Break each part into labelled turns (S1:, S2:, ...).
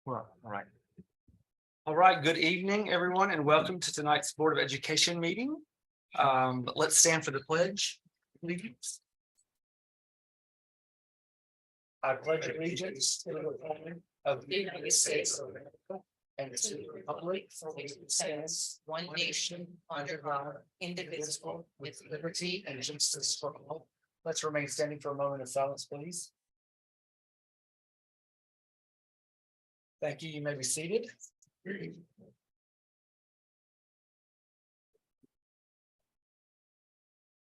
S1: Well, all right. All right, good evening, everyone, and welcome to tonight's Board of Education meeting. Let's stand for the pledge. Allegiance. I pledge allegiance to the flag of the United States of America and to the republic for which it stands, one nation, under God, indivisible, with liberty and justice for all. Let's remain standing for a moment of silence, please. Thank you. You may be seated.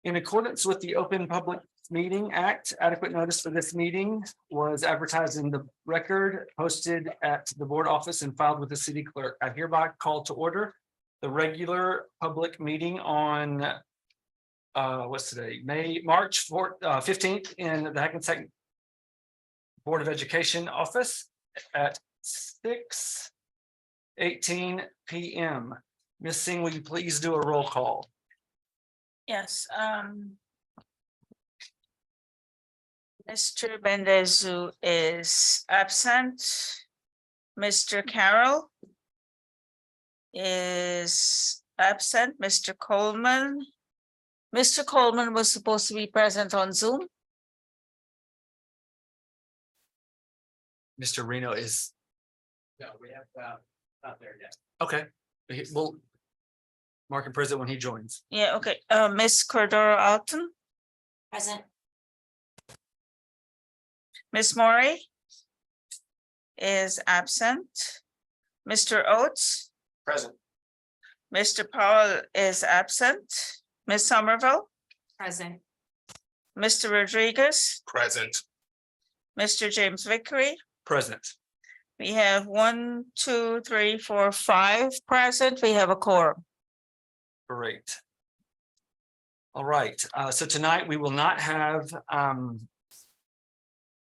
S1: In accordance with the Open Public Meeting Act, adequate notice for this meeting was advertised in the record, posted at the board office and filed with the city clerk. I hereby call to order the regular public meeting on what's today, March 15th in the Hackensack Board of Education office at 6:18 p.m. Ms. Singh, will you please do a roll call?
S2: Yes, Mr. Bendezu is absent. Mr. Carroll is absent. Mr. Coleman was supposed to be present on Zoom.
S1: Mr. Reno is.
S3: No, we have not there yet.
S1: Okay, we'll mark him present when he joins.
S2: Yeah, okay. Miss Cordero Alton,
S4: Present.
S2: Miss Maury is absent. Mr. Oates,
S1: Present.
S2: Mr. Powell is absent. Miss Somerville,
S4: Present.
S2: Mr. Rodriguez,
S3: Present.
S2: Mr. James Vickery.
S1: Present.
S2: We have 1, 2, 3, 4, 5 present. We have a quorum.
S1: Great. All right, so tonight we will not have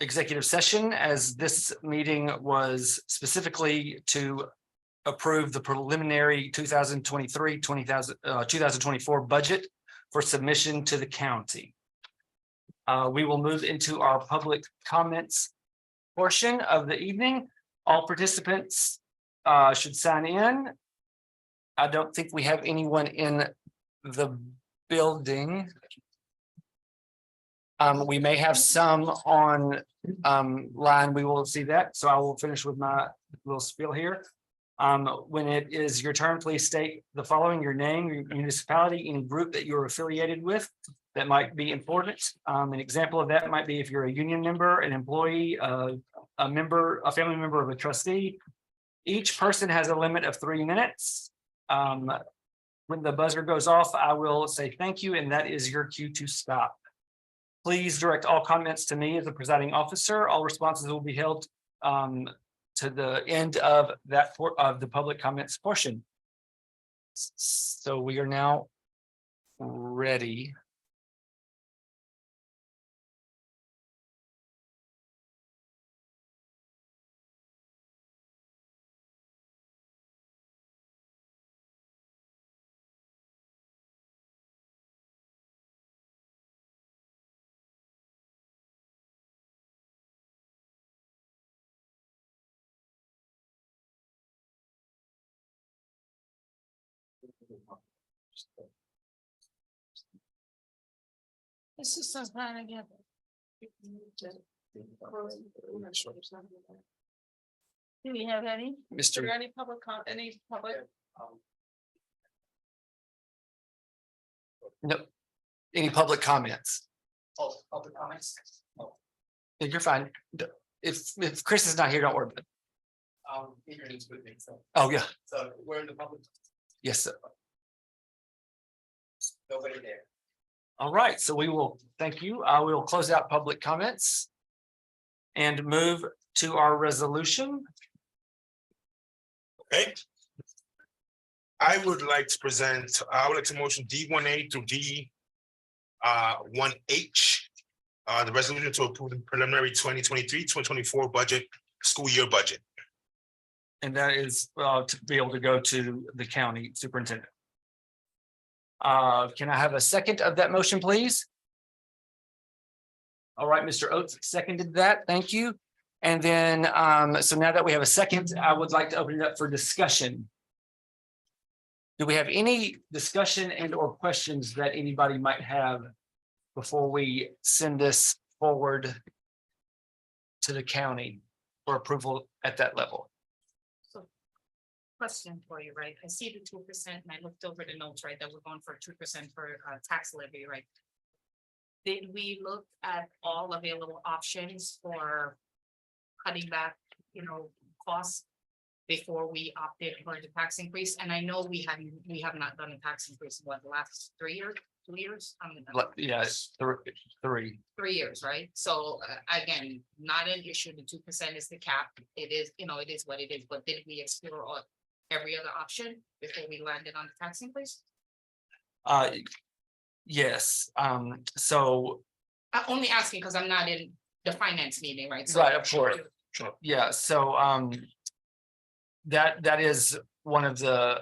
S1: executive session, as this meeting was specifically to approve the preliminary 2024 budget for submission to the county. We will move into our public comments portion of the evening. All participants should sign in. I don't think we have anyone in the building. We may have some on line. We will see that. So I will finish with my little spiel here. When it is your turn, please state the following: your name, your municipality, any group that you're affiliated with that might be important. An example of that might be if you're a union member, an employee, a member, a family member of a trustee. Each person has a limit of 3 minutes. When the buzzer goes off, I will say thank you, and that is your cue to stop. Please direct all comments to me as the presiding officer. All responses will be held to the end of that of the public comments portion. So we are now ready.
S2: This is some kind of get. Do we have any?
S1: Mr.
S2: Any public any public?
S1: No. Any public comments?
S3: Oh, public comments.
S1: You're fine. If Chris is not here, don't worry about it.
S3: Ignorance with me, so.
S1: Oh, yeah.
S3: So we're in the public,
S1: Yes, sir.
S3: nobody there.
S1: All right, so we will, thank you. We will close out public comments and move to our resolution.
S5: Okay. I would like to present, I would like to motion D1A through D1H. The resolution to approve the preliminary 2023-2024 budget, school year budget.
S1: And that is to be able to go to the county superintendent. Can I have a second of that motion, please? All right, Mr. Oates seconded that. Thank you. And then, so now that we have a second, I would like to open it up for discussion. Do we have any discussion and or questions that anybody might have before we send this forward to the county for approval at that level?
S4: Question for you, right? I see the 2% and I looked over the notes, right, that we're going for 2% for tax levy, right? Did we look at all available options for cutting back, costs before we opted for the tax increase? And I know we have not done a tax increase in the last 3 years, 2 years?
S1: Yes, three.
S4: 3 years, right? So again, not an issue. The 2% is the cap. It is, it is what it is, but did we explore every other option before we landed on the tax increase?
S1: Yes, so,
S4: Only asking because I'm not in the finance meeting, right? So
S1: right, of course.
S5: Sure.
S1: Yeah, so that is one of the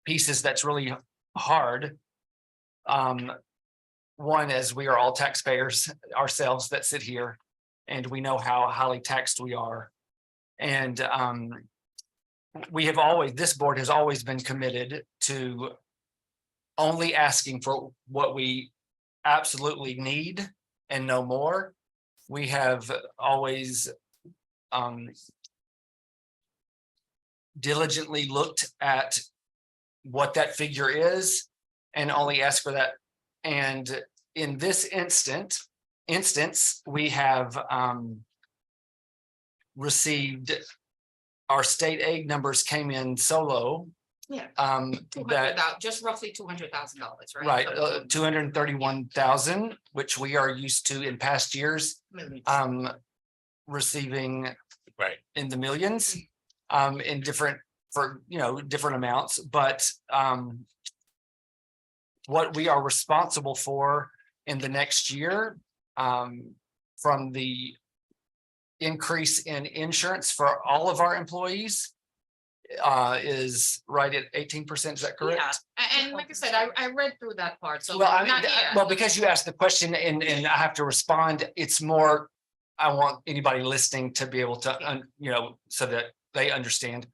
S1: pieces that's really hard. One, as we are all taxpayers ourselves that sit here, and we know how highly taxed we are. And this board has always been committed to only asking for what we absolutely need and no more. We have always diligently looked at what that figure is and only ask for that. And in this instance, we have received, our state aid numbers came in so low.
S4: Yeah.
S1: That,
S4: Just roughly $200,000, right?
S1: right,
S4: So,
S1: 231,000, which we are used to in past years,
S4: millions.
S1: receiving
S5: Right.
S1: in the millions, in different, different amounts, but what we are responsible for in the next year, from the increase in insurance for all of our employees, is right at 18%. Is that
S4: Yeah,
S1: correct?
S4: and like I said, I read through that part, so.
S1: Well, I mean,
S4: not yet.
S1: well, because you asked the question and I have to respond, it's more, I want anybody listening to be able to, so that they understand.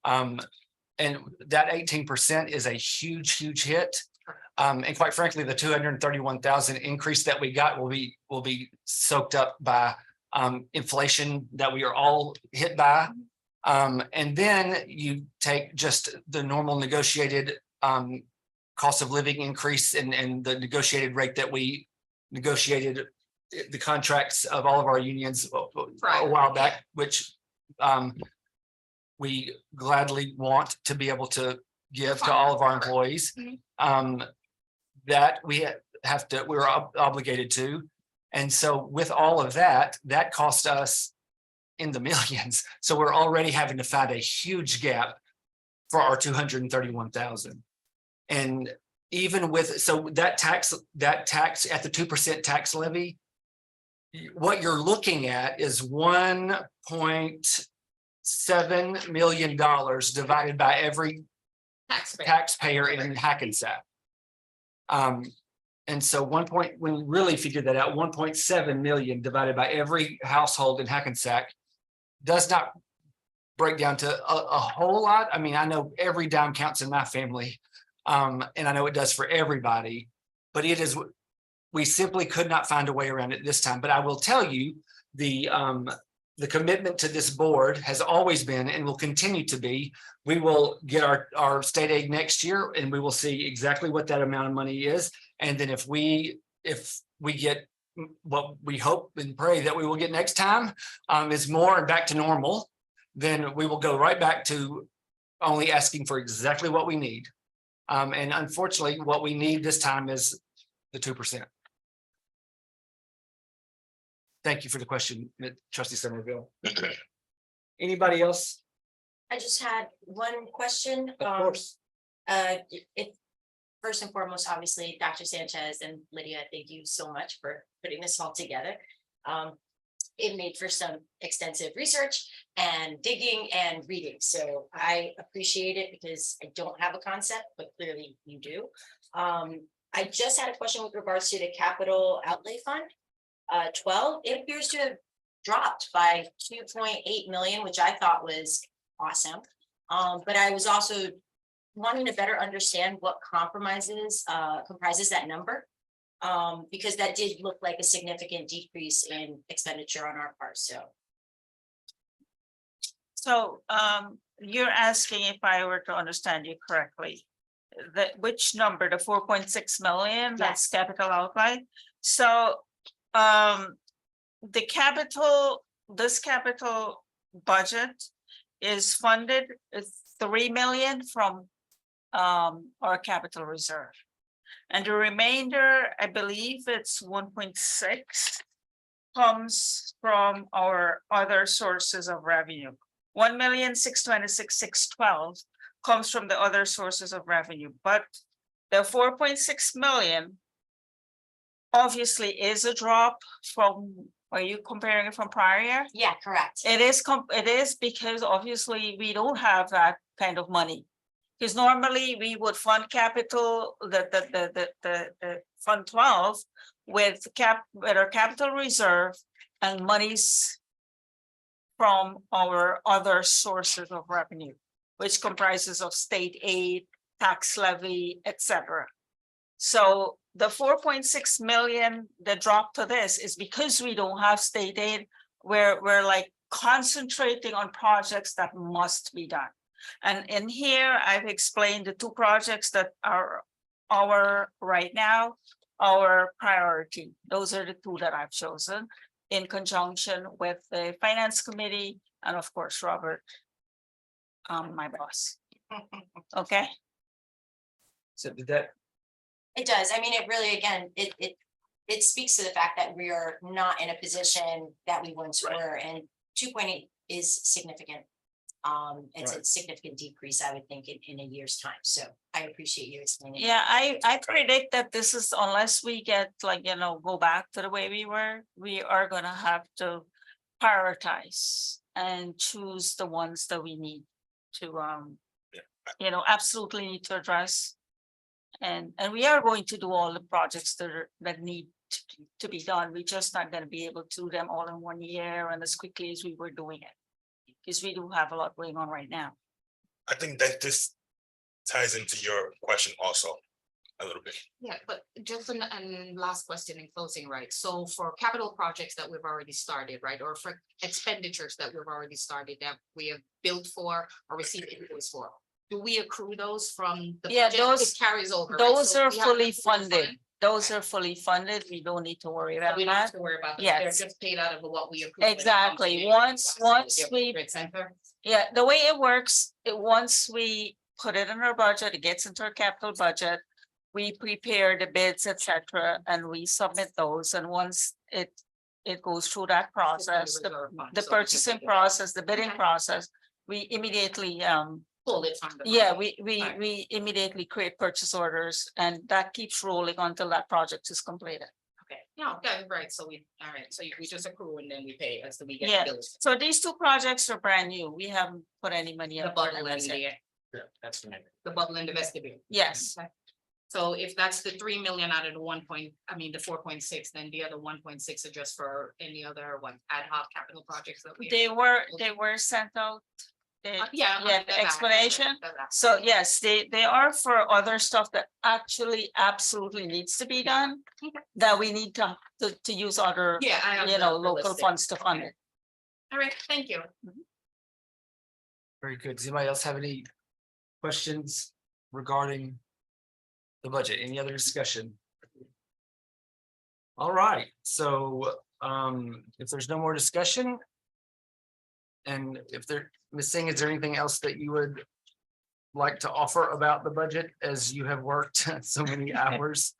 S1: And that 18% is a huge hit. And quite frankly, the 231,000 increase that we got will be soaked up by inflation that we are all hit by. And then you take just the normal negotiated cost of living increase and the negotiated rate that we negotiated the contracts of all of our unions a while back, which we gladly want to be able to give to all of our employees. That we're obligated to. And so with all of that, that cost us in the millions. So we're already having to find a huge gap for our 231,000. And even with, so that tax at the 2% tax levy, what you're looking at is $1.7 million divided by every taxpayer in Hackensack. And so when we really figured that out, 1.7 million divided by every household in Hackensack does not break down to a whole lot. I mean, I know every dime counts in my family, and I know it does for everybody, but we simply could not find a way around it this time. But I will tell you, the commitment to this board has always been and will continue to be, we will get our state aid next year and we will see exactly what that amount of money is. And then if we get what we hope and pray that we will get next time is more and back to normal, then we will go right back to only asking for exactly what we need. And unfortunately, what we need this time is the 2%. Thank you for the question, Trustee Somerville. Anybody else?
S6: I just had one question.
S1: Of course.
S6: First and foremost, obviously, Dr. Sanchez and Lydia, thank you so much for putting this all together. It made for some extensive research and digging and reading. So I appreciate it because I don't have a concept, but clearly you do. I just had a question with regards to the capital outlay fund. 12, it appears to have dropped by 2.8 million, which I thought was awesome. But I was also wanting to better understand what comprises that number. Because that did look like a significant decrease in expenditure on our part, so.
S2: So you're asking if I were to understand you correctly, that which number, the 4.6 million, that's capital outlay? So the capital, this capital budget is funded 3 million from our capital reserve. And the remainder, I believe it's 1.6 comes from our other sources of revenue. 1,626,612 comes from the other sources of revenue, but the 4.6 million obviously is a drop from, are you comparing it from prior year?
S6: Yeah, correct.
S2: It is because obviously we don't have that kind of money. Because normally we would fund capital, the Fund 12 with our capital reserve and monies from our other sources of revenue, which comprises of state aid, tax levy, etc. So the 4.6 million, the drop to this is because we don't have state aid, we're like concentrating on projects that must be done. And in here, I've explained the two projects that are right now, our priority. Those are the two that I've chosen in conjunction with the finance committee and of course, Robert, my boss. Okay.
S1: So did that,
S6: It does. I mean, it really, again, it speaks to the fact that we are not in a position that we once
S5: Right.
S6: were, and 2.8 is significant. It's a significant decrease, I would think, in a year's time. So I appreciate you explaining.
S2: Yeah, I predict that this is, unless we get like, go back to the way we were, we are gonna have to prioritize and choose the ones that we need to, absolutely need to address. And we are going to do all the projects that need to be done. We're just not gonna be able to do them all in 1 year and as quickly as we were doing it. Because we do have a lot going on right now.
S5: I think that this ties into your question also a little bit.
S4: Yeah, but just an last question in closing, right? So for capital projects that we've already started, right? Or for expenditures that we've already started that we have billed for or received invoice for, do we accrue those from the
S2: Yeah,
S4: budget?
S2: those-
S4: It carries over. right?
S2: Those
S4: So
S2: are
S4: we have
S2: fully
S4: to fully
S2: funded.
S4: fund.
S2: Those are fully funded. We don't need to worry
S4: So
S2: about
S4: we don't have
S2: that.
S4: to worry about them.
S2: Yes.
S4: They're just paid out of what we approve. when it comes
S2: Exactly.
S4: in.
S2: Once we,
S4: Great center.
S2: yeah, the way it works, once we put it in our budget, it gets into our capital budget. We prepare the bids, etc., and we submit those. And once it goes through that process,
S4: reserve fund,
S2: the
S4: so we can
S2: purchasing
S4: take it.
S2: process, the bidding
S4: Okay.
S2: process, we immediately
S4: Pull it from the.
S2: yeah,
S4: budget. Right.
S2: we immediately create purchase orders and that keeps rolling until that project is completed.
S4: Okay, no, okay, right, so all right, so we just accrue and then we pay as we get.
S2: Yeah,
S4: bills.
S2: so these two projects are brand new. We haven't put any money
S4: The
S2: up. for
S4: bubble
S2: them
S4: and
S2: as yet.
S1: that's the name.
S4: the bubble and the vestibule.
S2: Yes,
S4: Okay. So if that's the 3 million out of the the 4.6, then the other 1.6 are just for any other ad hoc capital projects that we.
S2: they were sent out.
S4: Yeah.
S2: Yeah, the explanation. So yes, they are for other stuff that actually absolutely needs to be done.
S4: Okay.
S2: That we need to use other,
S4: Yeah. I have the
S2: local
S4: list.
S2: funds to fund
S4: Okay.
S2: it.
S4: All right, thank you.
S1: Very good. Does anybody else have any questions regarding the budget? Any other discussion? All right, so if there's no more discussion. And if there, Ms. Singh, is there anything else that you would like to offer about the budget as you have worked so many hours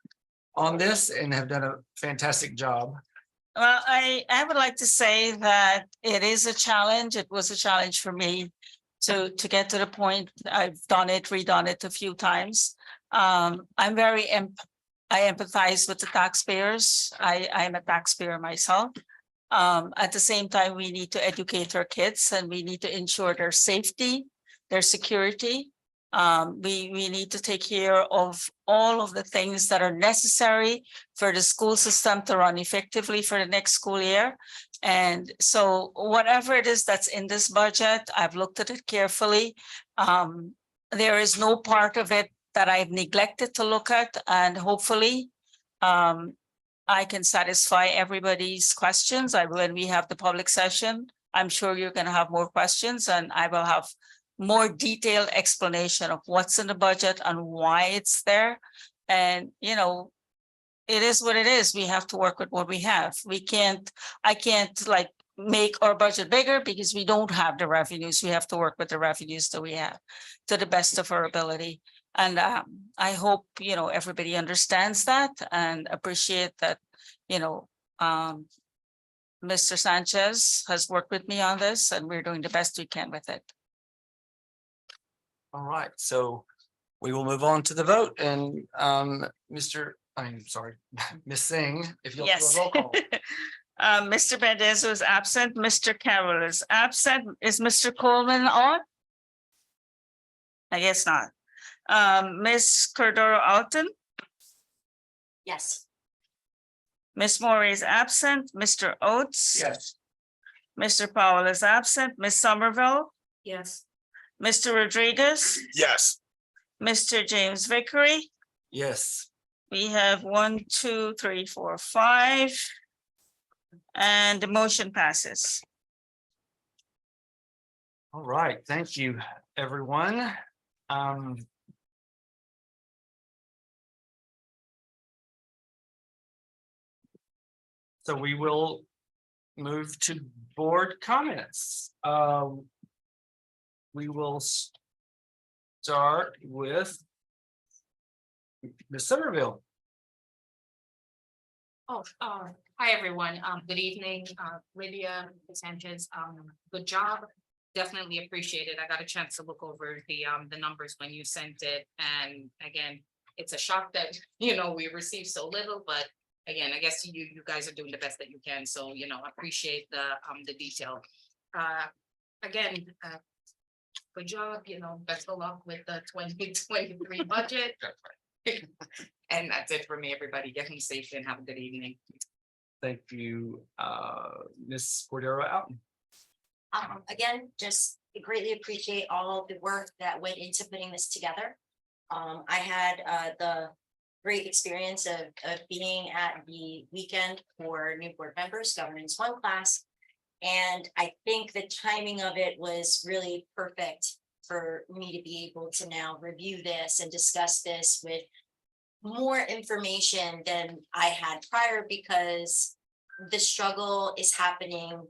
S1: on this and have done a fantastic job?
S2: Well, I would like to say that it is a challenge. It was a challenge for me to get to the point. I've redone it a few times. I empathize with the taxpayers. I am a taxpayer myself. At the same time, we need to educate our kids and we need to ensure their safety, their security. We need to take care of all of the things that are necessary for the school system to run effectively for the next school year. And so whatever it is that's in this budget, I've looked at it carefully. There is no part of it that I've neglected to look at, and hopefully I can satisfy everybody's questions. When we have the public session, I'm sure you're gonna have more questions, and I will have more detailed explanation of what's in the budget and why it's there. And, you know, it is what it is. We have to work with what we have. I can't like make our budget bigger because we don't have the revenues. We have to work with the revenues that we have to the best of our ability. And I hope, you know, everybody understands that and appreciate that, you know, Mr. Sanchez has worked with me on this and we're doing the best we can with it.
S1: All right, so we will move on to the vote and I'm sorry, Ms. Singh, if you'll do
S2: Yes.
S1: a roll call.
S2: Mr. Bendezo is absent. Mr. Carroll is absent. Is Mr. Coleman on? I guess not. Ms. Cordero Alton,
S6: Yes.
S2: Ms. Moore is absent. Mr. Oates.
S3: Yes.
S2: Mr. Powell is absent. Ms. Somerville,
S4: Yes.
S2: Mr. Rodriguez,
S5: Yes.
S2: Mr. James Vickery.
S1: Yes,
S2: We have 1, 2, 3, 4, 5. And the motion passes.
S1: all right, thank you, everyone. So we will move to board comments. We will start with Ms. Somerville.
S4: Hi, everyone. Good evening, Lydia Sanchez. Good job. Definitely appreciate it. I got a chance to look over the numbers when you sent it. And again, it's a shock that, you know, we received so little, but again, I guess you guys are doing the best that you can. So, you know, appreciate the detail. Again, good job, you know, best of luck with the 2023 budget. And that's it for me, everybody. Get home safe and have a good evening.
S1: Thank you, Ms. Cordero Alton.
S6: Again, just greatly appreciate all of the work that went into putting this together. I had the great experience of being at the weekend for new board members, Governance One class. And I think the timing of it was really perfect for me to be able to now review this and discuss this with more information than I had prior, because the struggle is happening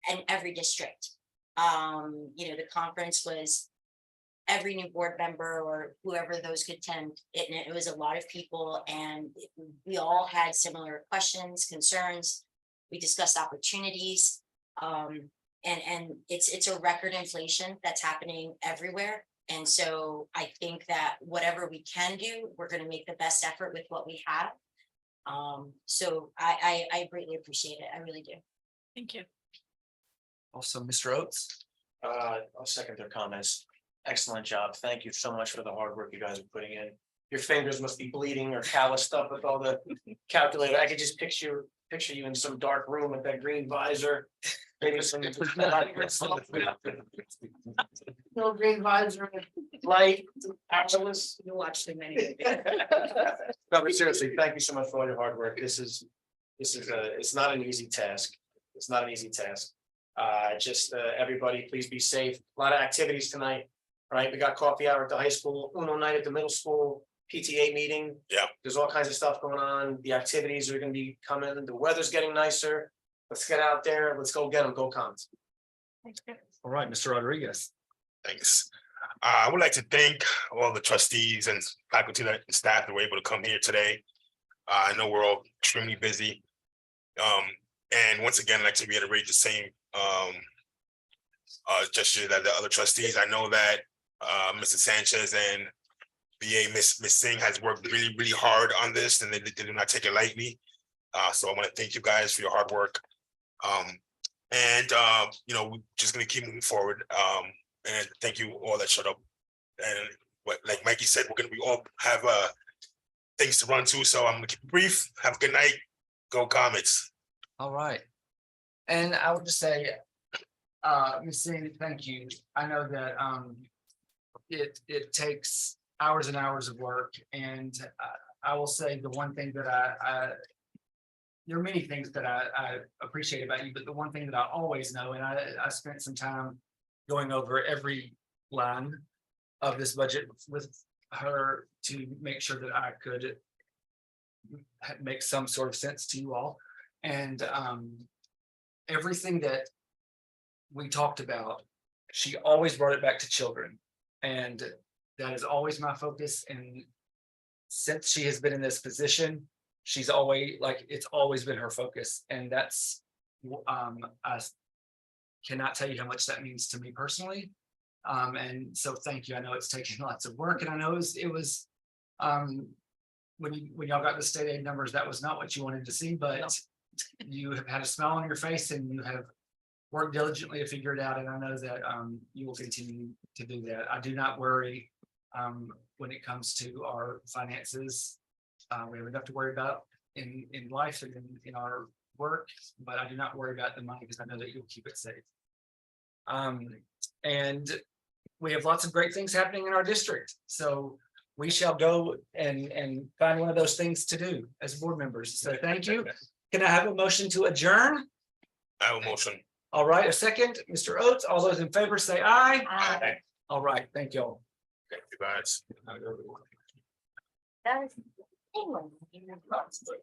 S6: in every district. You know, the conference was every new board member or whoever those could attend. It was a lot of people, and we all had similar questions, concerns. We discussed opportunities. And it's a record inflation that's happening everywhere. And so I think that whatever we can do, we're going to make the best effort with what we have. So I greatly appreciate it. I really do.
S2: Thank you.
S1: Also, Mr. Oates.
S7: I'll second their comments. Excellent job. Thank you so much for the hard work you guys are putting in. Your fingers must be bleeding or calloused up with all the calculator. I could just picture you in some dark room with that green visor. Maybe some. No green visor, light, powerless.
S4: You watched too many.
S7: No, but seriously, thank you so much for all your hard work. It's not an easy task. It's not an easy task. Everybody, please be safe. A lot of activities tonight, right? We got coffee hour at the high school, Uno night at the middle school, PTA meeting.
S5: Yeah.
S7: There's all kinds of stuff going on. The activities are gonna be coming. The weather's getting nicer. Let's get out there. Let's go get them. Go Cons.
S1: All right, Mr. Rodriguez.
S5: Thanks. I would like to thank all the trustees and faculty and staff that were able to come here today. I know we're all extremely busy. And once again, I'd like to reiterate the same gesture that the other trustees. I know that Mr. Sanchez and BA Miss Singh has worked really, really hard on this, and they do not take it lightly. So I want to thank you guys for your hard work. You know, we're just gonna keep moving forward. And thank you all that showed up. And what, like Mikey said, we all have things to run to. So I'm gonna keep it brief. Have a good night. Go Comets.
S1: All right. And I would just say, Ms. Cindy, thank you. I know that, it takes hours and hours of work, and I will say the one thing that there are many things that I appreciate about you, but the one thing that I always know, and I spent some time going over every line of this budget with her to make sure that I could make some sort of sense to you all. And everything that we talked about, she always brought it back to children. And that is always my focus. And since she has been in this position, she's always it's always been her focus. And that's, I cannot tell you how much that means to me personally. And so thank you. I know it's taken lots of work, and I know it was when y'all got the state aid numbers, that was not what you wanted to see, but you have had a smile on your face and you have worked diligently to figure it out. And I know that you will continue to do that. I do not worry when it comes to our finances. We have enough to worry about in life and in our work, but I do not worry about the money because I know that you'll keep it safe. And we have lots of great things happening in our district. So we shall go and find one of those things to do as board members. So thank you. Can I have a motion to adjourn?
S5: I have a motion.
S1: All right, a second, Mr. Oates, all those in favor say aye.
S5: Aye.
S1: All right, thank you all.
S5: Thank you, guys.
S6: That was-